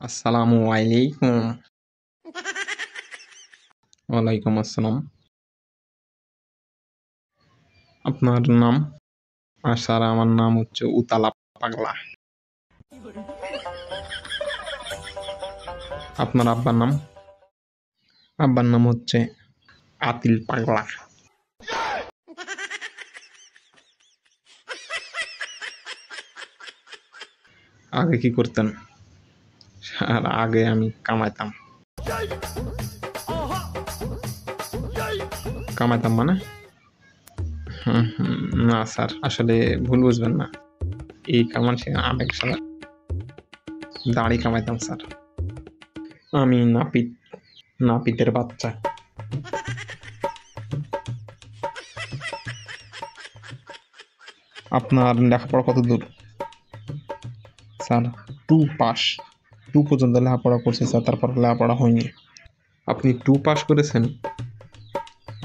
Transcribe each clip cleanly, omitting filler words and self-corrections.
আসসালামু আলাইকুম। ওয়ালাইকুম আসসালাম। আপনার নাম? স্যার আমার নাম হচ্ছে উতালা পাগলা। আপনার আব্বার নাম? আব্বার নাম হচ্ছে আতিল পাগলা। আগে কি করতেন? স্যার আগে আমি কামাইতাম। কামাইতাম মানে? না স্যার আসলে ভুল বুঝবেন না। এই কামান সে আবেগ স্যার। দাড়ি কামাইতাম স্যার। আমি নাপিতের বাচ্চা। আপনার লেখাপড়া কত দূর? Sir 2 pass. 2 পর্যন্ত লেখাপড়া করছি স্যার, তারপর লেখাপড়া হয়নি। আপনি 2 পাস করেছেন?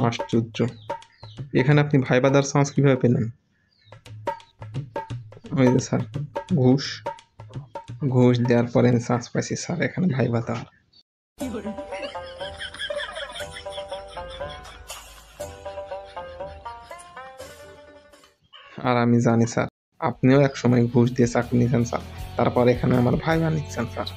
আশ্চর্য! এখানে আপনি ভাইবা দেওয়ার চান্স কীভাবে পেলেন? ওই যে স্যার ঘুষ ঘুষ দেওয়ার পরে আমি চান্স পাইছি স্যার এখানে ভাইবা দেওয়ার। আর আমি জানি স্যার আপনিও একসময় ঘুষ দিয়ে চাকরি নিয়েছেন স্যার, তারপর এখানে আমার ভাইবা নিচ্ছেন স্যার।